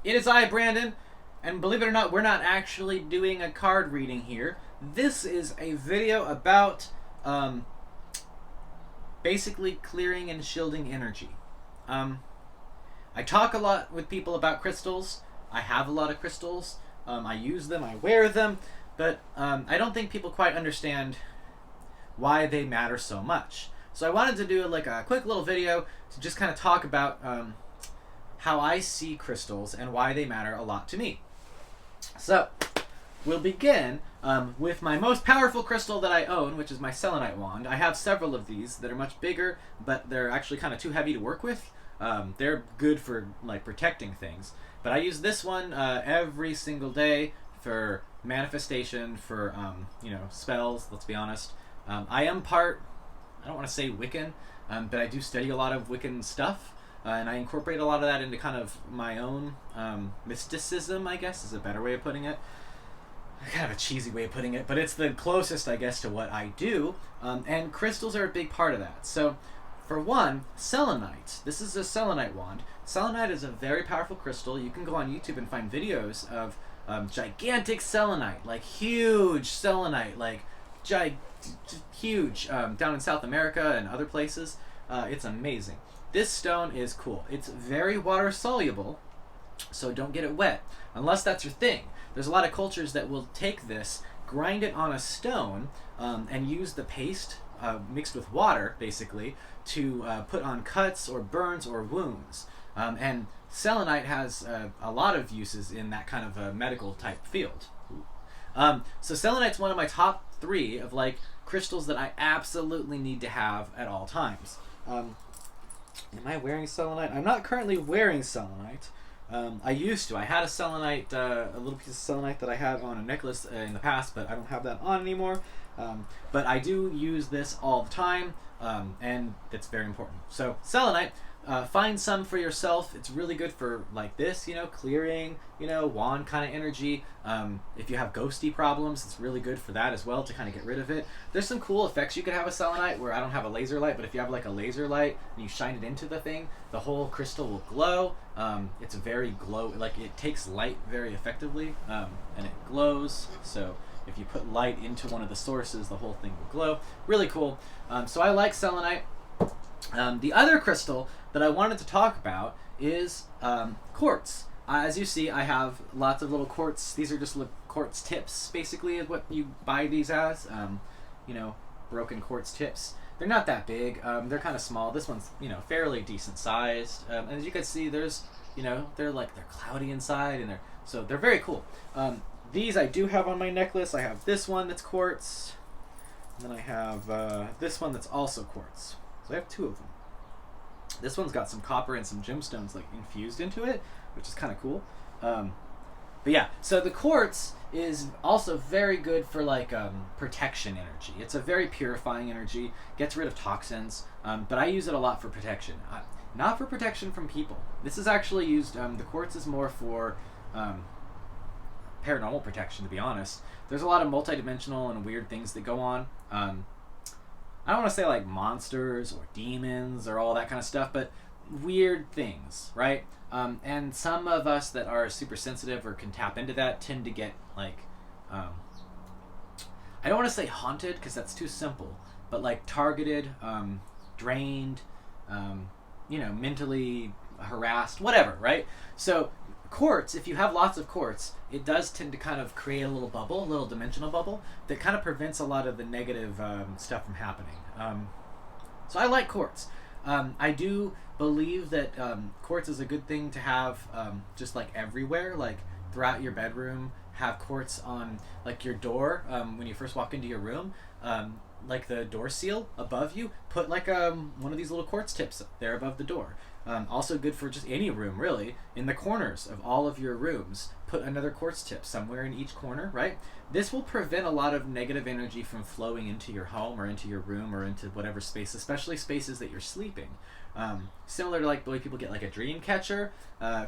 It is I, Brandon, and believe it or not, we're not actually doing a card reading here. This is a video about basically clearing and shielding energy. I talk a lot with people about crystals. I have a lot of crystals. I use them, I wear them, but I don't think people quite understand why they matter so much. So I wanted to do like a quick little video to just kind of talk about how I see crystals and why they matter a lot to me. So we'll begin with my most powerful crystal that I own, which is my selenite wand. I have several of these that are much bigger, but they're actually kind of too heavy to work with. They're good for like protecting things, but I use this one every single day for manifestation, for spells. Let's be honest. I am part, I don't want to say Wiccan, but I do study a lot of Wiccan stuff, and I incorporate a lot of that into kind of my own mysticism, I guess is a better way of putting it. Kind of a cheesy way of putting it, but it's the closest, I guess, to what I do, and crystals are a big part of that. So, for one, selenite. This is a selenite wand. Selenite is a very powerful crystal. You can go on YouTube and find videos of gigantic selenite, like huge selenite, like huge, down in South America and other places. It's amazing. This stone is cool. It's very water soluble, so don't get it wet, unless that's your thing. There's a lot of cultures that will take this, grind it on a stone, and use the paste mixed with water, basically, to put on cuts or burns or wounds. And selenite has a lot of uses in that kind of a medical type field. So selenite's one of my top 3 of like crystals that I absolutely need to have at all times. Am I wearing selenite? I'm not currently wearing selenite. I used to. I had a selenite, a little piece of selenite that I had on a necklace in the past, but I don't have that on anymore. But I do use this all the time, and it's very important. So selenite, find some for yourself. It's really good for like this, clearing, wand kind of energy. If you have ghosty problems, it's really good for that as well, to kind of get rid of it. There's some cool effects you could have with selenite where I don't have a laser light, but if you have like a laser light and you shine it into the thing, the whole crystal will glow. It's very like it takes light very effectively, and it glows. So if you put light into one of the sources, the whole thing will glow. Really cool. So I like selenite. The other crystal that I wanted to talk about is quartz. As you see, I have lots of little quartz. These are just quartz tips, basically, is what you buy these as. Broken quartz tips. They're not that big. They're kind of small. This one's, fairly decent sized. And as you can see, there's, they're cloudy inside, and they're very cool. These I do have on my necklace. I have this one that's quartz, and then I have this one that's also quartz. So I have 2 of them. This one's got some copper and some gemstones like infused into it, which is kind of cool. But yeah, so the quartz is also very good for like protection energy. It's a very purifying energy, gets rid of toxins, but I use it a lot for protection. Not for protection from people. This is actually used, the quartz is more for paranormal protection, to be honest. There's a lot of multidimensional and weird things that go on. I don't want to say like monsters or demons or all that kind of stuff, but weird things, right? And some of us that are super sensitive or can tap into that tend to get like, I don't want to say haunted because that's too simple, but like targeted, drained, mentally harassed, whatever, right? So quartz, if you have lots of quartz, it does tend to kind of create a little bubble, a little dimensional bubble that kind of prevents a lot of the negative stuff from happening. So I like quartz. I do believe that quartz is a good thing to have just like everywhere, like throughout your bedroom. Have quartz on like your door when you first walk into your room. Like the door seal above you, put like one of these little quartz tips there above the door. Also good for just any room, really. In the corners of all of your rooms, put another quartz tip somewhere in each corner, right? This will prevent a lot of negative energy from flowing into your home or into your room or into whatever space, especially spaces that you're sleeping. Similar to like the way people get like a dream catcher,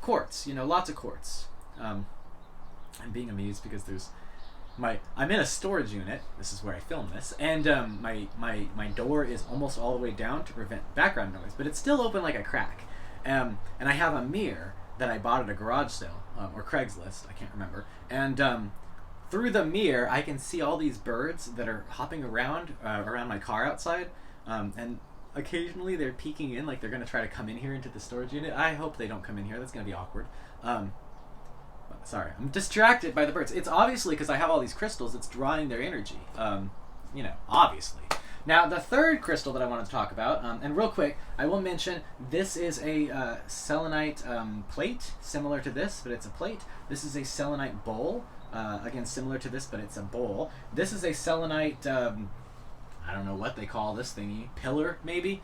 quartz, lots of quartz. I'm being amused because I'm in a storage unit. This is where I film this, and my door is almost all the way down to prevent background noise, but it's still open like a crack. And I have a mirror that I bought at a garage sale or Craigslist. I can't remember. And through the mirror, I can see all these birds that are hopping around my car outside, and occasionally they're peeking in, like they're going to try to come in here into the storage unit. I hope they don't come in here. That's going to be awkward. Sorry, I'm distracted by the birds. It's obviously because I have all these crystals. It's drawing their energy. Obviously. Now, the third crystal that I wanted to talk about, and real quick, I will mention this is a selenite plate, similar to this, but it's a plate. This is a selenite bowl, again, similar to this, but it's a bowl. This is a selenite, I don't know what they call this thingy, pillar, maybe?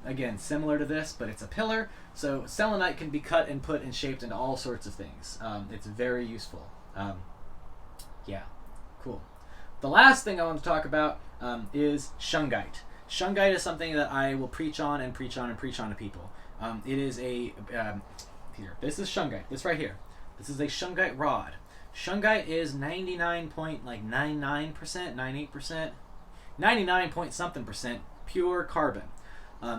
Again, similar to this, but it's a pillar. So selenite can be cut and put and shaped into all sorts of things. It's very useful. Yeah, cool. The last thing I want to talk about is shungite. Shungite is something that I will preach on and preach on and preach on to people. It is a here. This is shungite. This right here. This is a shungite rod. Shungite is 99.99%, 98%, 99 point something percent pure carbon.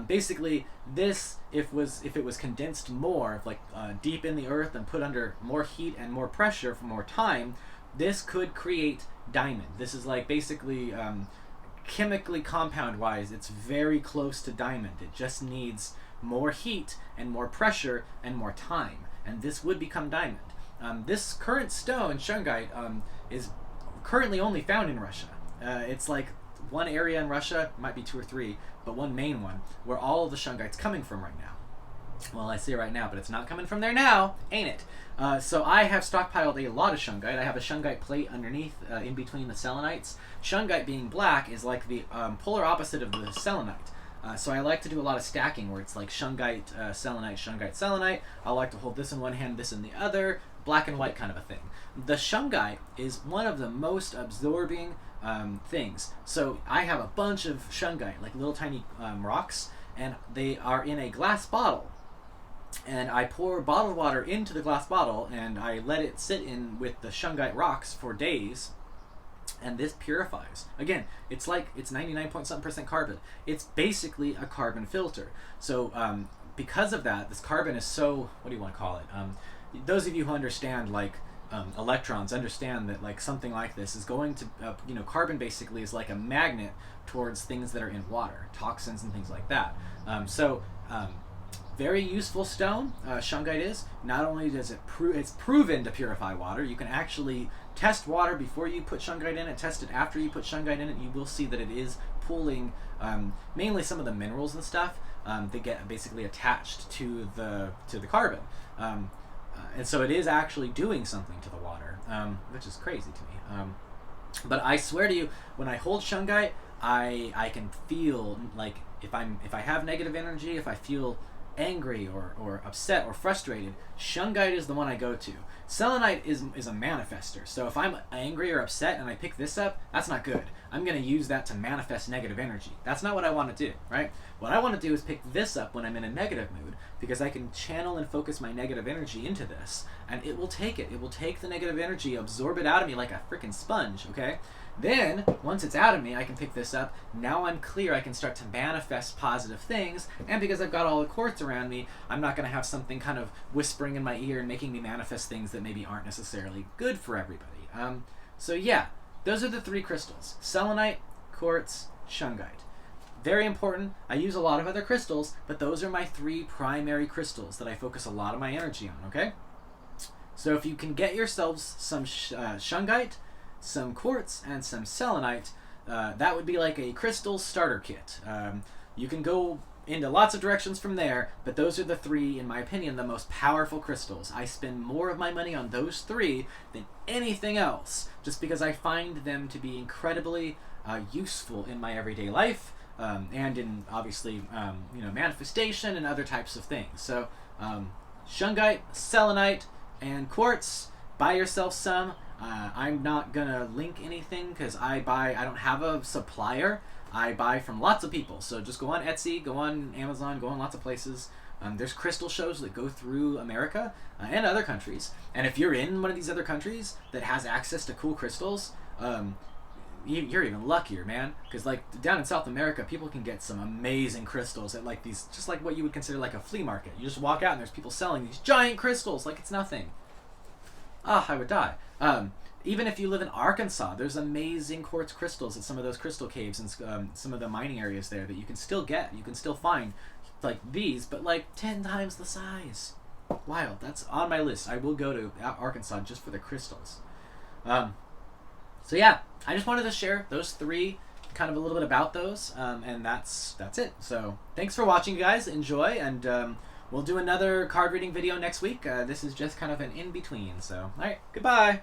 Basically, this if it was condensed more, deep in the earth and put under more heat and more pressure for more time, this could create diamond. This is like basically chemically compound wise, it's very close to diamond. It just needs more heat and more pressure and more time, and this would become diamond. This current stone, shungite, is currently only found in Russia. It's like one area in Russia, might be 2 or 3, but one main one, where all of the shungite's coming from right now. Well, I see it right now, but it's not coming from there now, ain't it? So I have stockpiled a lot of shungite. I have a shungite plate underneath, in between the selenites. Shungite being black is like the polar opposite of the selenite. So I like to do a lot of stacking where it's like shungite, selenite. I like to hold this in one hand, this in the other, black and white kind of a thing. The shungite is one of the most absorbing things. So I have a bunch of shungite, like little tiny rocks, and they are in a glass bottle. And I pour bottled water into the glass bottle, and I let it sit in with the shungite rocks for days, and this purifies. Again, it's 99 point something percent carbon. It's basically a carbon filter. So because of that, this carbon is so, what do you want to call it? Those of you who understand electrons understand that something like this is going to, carbon basically is like a magnet towards things that are in water, toxins and things like that. Very useful stone, shungite is. Not only does it's proven to purify water, you can actually test water before you put shungite in it, test it after you put shungite in it. You will see that it is pulling mainly some of the minerals and stuff that get basically attached to the carbon. And so it is actually doing something to the water, which is crazy to me. But I swear to you, when I hold shungite, I can feel like if I have negative energy, if I feel angry or upset or frustrated, shungite is the one I go to. Selenite is a manifester. So if I'm angry or upset and I pick this up, that's not good. I'm going to use that to manifest negative energy. That's not what I want to do, right? What I want to do is pick this up when I'm in a negative mood, because I can channel and focus my negative energy into this, and it will take it. It will take the negative energy, absorb it out of me like a freaking sponge, okay? Then, once it's out of me, I can pick this up. Now I'm clear. I can start to manifest positive things. And because I've got all the quartz around me, I'm not going to have something kind of whispering in my ear and making me manifest things that maybe aren't necessarily good for everybody. So yeah, those are the 3 crystals. Selenite, quartz, shungite. Very important. I use a lot of other crystals, but those are my 3 primary crystals that I focus a lot of my energy on, okay? So if you can get yourselves some shungite, some quartz, and some selenite, that would be like a crystal starter kit. You can go into lots of directions from there, but those are the 3, in my opinion, the most powerful crystals. I spend more of my money on those 3 than anything else, just because I find them to be incredibly useful in my everyday life, and in, obviously, manifestation and other types of things. So, shungite, selenite, and quartz, buy yourself some. I'm not gonna link anything because I don't have a supplier. I buy from lots of people. So just go on Etsy, go on Amazon, go on lots of places. There's crystal shows that go through America and other countries. And if you're in one of these other countries that has access to cool crystals, you're even luckier, man. Because like down in South America, people can get some amazing crystals at like these, just like what you would consider like a flea market. You just walk out and there's people selling these giant crystals like it's nothing. Ah, I would die. Even if you live in Arkansas, there's amazing quartz crystals at some of those crystal caves and some of the mining areas there that you can still get. You can still find like these, but like 10 times the size. Wild. That's on my list. I will go to Arkansas just for the crystals. So yeah, I just wanted to share those 3, kind of a little bit about those, and that's it. So thanks for watching, guys. Enjoy, and we'll do another card reading video next week. This is just kind of an in-between. So, all right, goodbye.